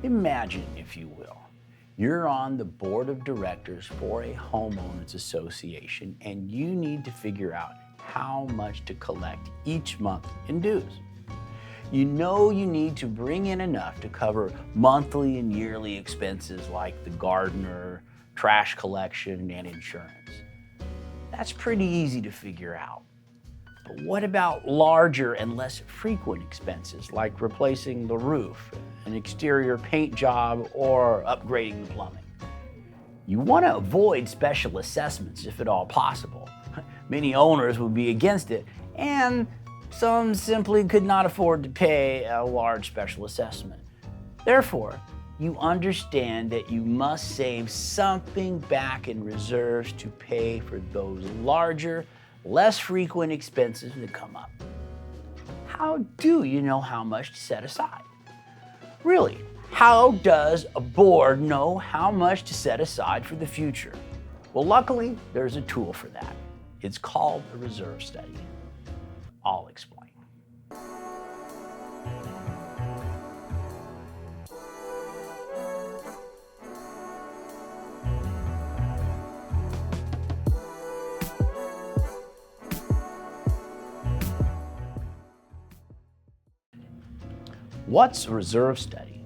Imagine, if you will, you're on the board of directors for a homeowners association and you need to figure out how much to collect each month in dues. You know you need to bring in enough to cover monthly and yearly expenses like the gardener, trash collection, and insurance. That's pretty easy to figure out. But what about larger and less frequent expenses like replacing the roof, an exterior paint job, or upgrading the plumbing? You want to avoid special assessments if at all possible. Many owners would be against it, and some simply could not afford to pay a large special assessment. Therefore, you understand that you must save something back in reserves to pay for those larger, less frequent expenses that come up. How do you know how much to set aside? Really, how does a board know how much to set aside for the future? Well, luckily, there's a tool for that. It's called a reserve study. I'll explain. What's a reserve study?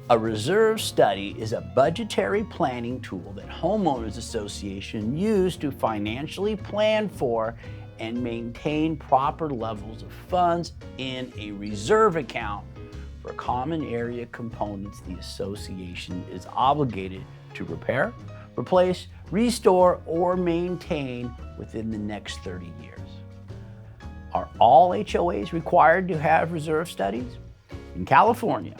A reserve study is a budgetary planning tool that homeowners associations use to financially plan for and maintain proper levels of funds in a reserve account for common area components the association is obligated to repair, replace, restore, or maintain within the next 30 years. Are all HOAs required to have reserve studies? In California,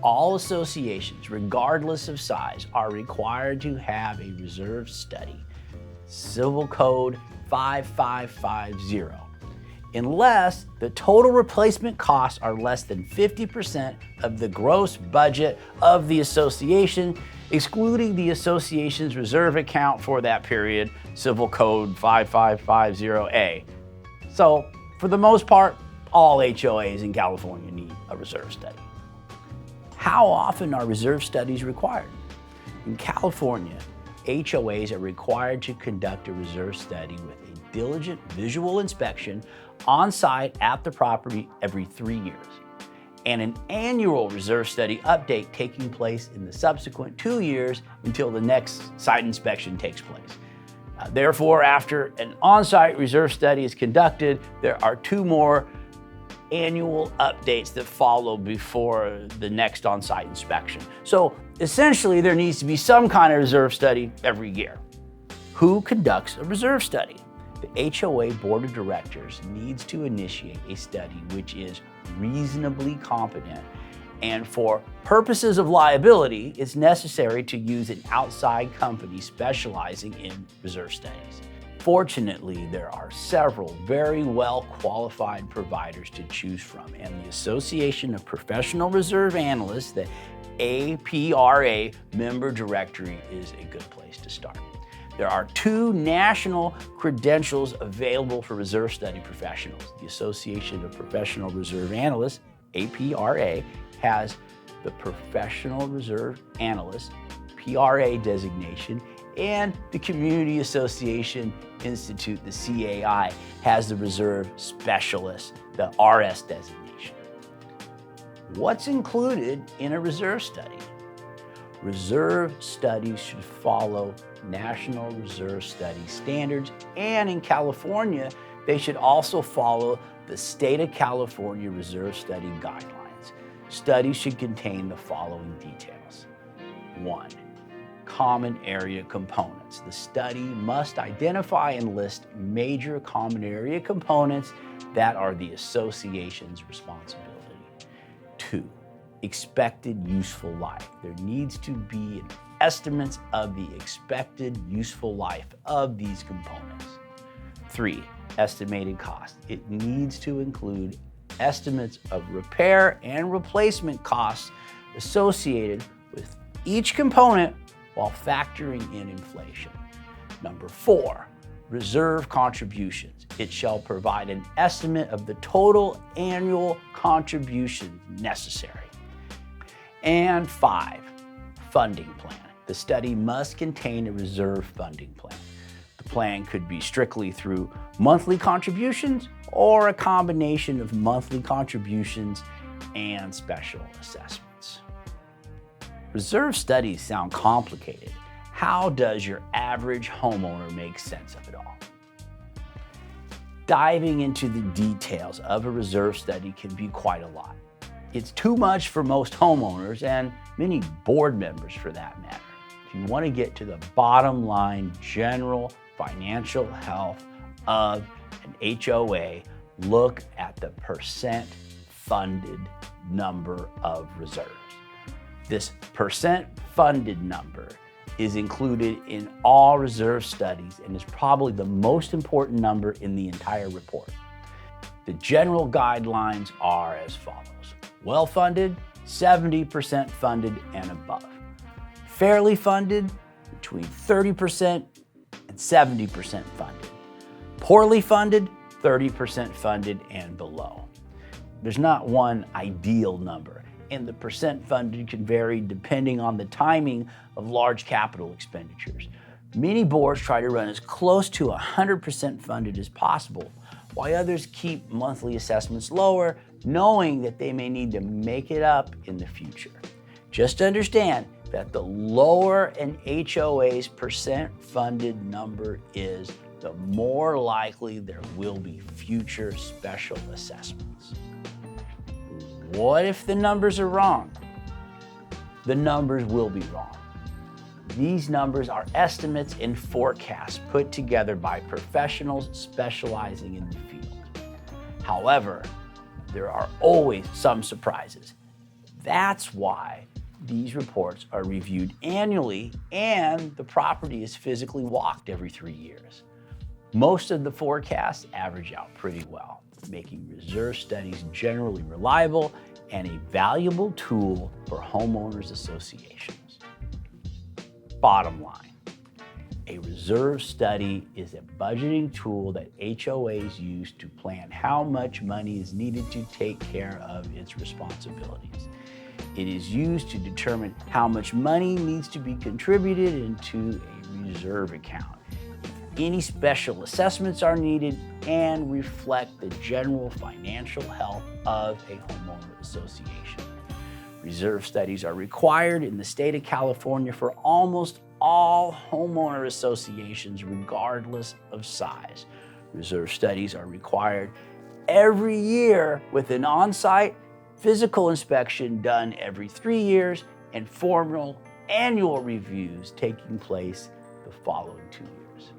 all associations, regardless of size, are required to have a reserve study, Civil Code 5550, unless the total replacement costs are less than 50% of the gross budget of the association, excluding the association's reserve account for that period, Civil Code 5550A. So, for the most part, all HOAs in California need a reserve study. How often are reserve studies required? In California, HOAs are required to conduct a reserve study with a diligent visual inspection on site at the property every 3 years, and an annual reserve study update taking place in the subsequent 2 years until the next site inspection takes place. Therefore, after an on-site reserve study is conducted, there are 2 more annual updates that follow before the next on-site inspection. So essentially, there needs to be some kind of reserve study every year. Who conducts a reserve study? The HOA Board of Directors needs to initiate a study which is reasonably competent, and for purposes of liability, it's necessary to use an outside company specializing in reserve studies. Fortunately, there are several very well-qualified providers to choose from, and the Association of Professional Reserve Analysts, the APRA member directory, is a good place to start. There are 2 national credentials available for reserve study professionals. The Association of Professional Reserve Analysts, APRA, has the Professional Reserve Analyst, PRA designation, and the Community Association Institute, the CAI, has the Reserve Specialist, the RS designation. What's included in a reserve study? Reserve studies should follow National Reserve Study standards, and in California, they should also follow the State of California Reserve Study guidelines. Studies should contain the following details. 1. Common area components. The study must identify and list major common area components that are the association's responsibility. 2. Expected useful life. There needs to be an estimate of the expected useful life of these components. 3. Estimated cost. It needs to include estimates of repair and replacement costs associated with each component while factoring in inflation. Number 4, reserve contributions. It shall provide an estimate of the total annual contribution necessary. And 5, funding plan. The study must contain a reserve funding plan. The plan could be strictly through monthly contributions or a combination of monthly contributions and special assessments. Reserve studies sound complicated. How does your average homeowner make sense of it all? Diving into the details of a reserve study can be quite a lot. It's too much for most homeowners and many board members for that matter. If you want to get to the bottom line general financial health of an HOA, look at the percent funded number of reserves. This percent funded number is included in all reserve studies and is probably the most important number in the entire report. The general guidelines are as follows. Well-funded, 70% funded and above. Fairly funded, between 30% and 70% funded. Poorly funded, 30% funded and below. There's not one ideal number, and the percent funded can vary depending on the timing of large capital expenditures. Many boards try to run as close to 100% funded as possible, while others keep monthly assessments lower, knowing that they may need to make it up in the future. Just understand that the lower an HOA's percent funded number is, the more likely there will be future special assessments. What if the numbers are wrong? The numbers will be wrong. These numbers are estimates and forecasts put together by professionals specializing in the field. However, there are always some surprises. That's why these reports are reviewed annually and the property is physically walked every 3 years. Most of the forecasts average out pretty well, making reserve studies generally reliable and a valuable tool for homeowners associations. Bottom line, a reserve study is a budgeting tool that HOAs use to plan how much money is needed to take care of its responsibilities. It is used to determine how much money needs to be contributed into a reserve account, if any special assessments are needed, and reflect the general financial health of a homeowner association. Reserve studies are required in the state of California for almost all homeowner associations, regardless of size. Reserve studies are required every year with an on-site physical inspection done every 3 years and formal annual reviews taking place the following 2 years.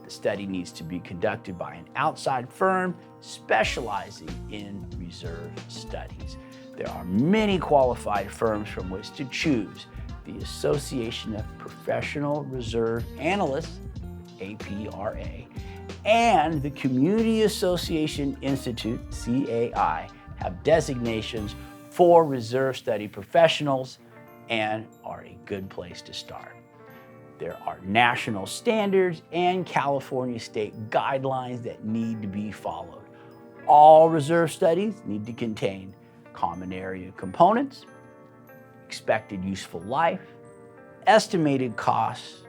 The study needs to be conducted by an outside firm specializing in reserve studies. There are many qualified firms from which to choose. The Association of Professional Reserve Analysts, APRA, and the Community Association Institute, CAI, have designations for reserve study professionals and are a good place to start. There are national standards and California state guidelines that need to be followed. All reserve studies need to contain common area components, expected useful life, estimated costs,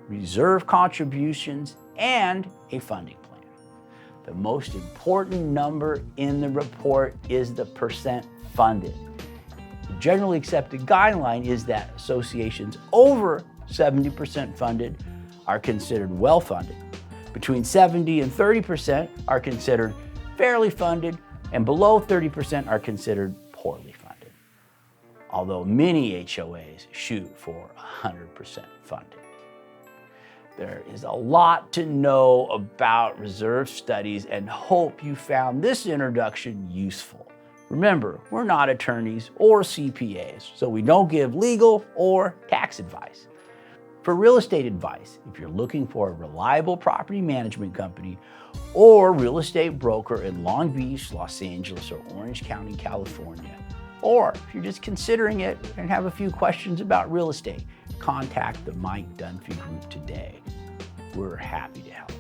reserve contributions, and a funding plan. The most important number in the report is the percent funded. The generally accepted guideline is that associations over 70% funded are considered well-funded. Between 70 and 30% are considered fairly funded, and below 30% are considered poorly funded. Although many HOAs shoot for 100% funded. There is a lot to know about reserve studies and hope you found this introduction useful. Remember, we're not attorneys or CPAs, so we don't give legal or tax advice. For real estate advice, if you're looking for a reliable property management company or real estate broker in Long Beach, Los Angeles, or Orange County, California, or if you're just considering it and have a few questions about real estate, contact the Mike Dunphy Group today. We're happy to help.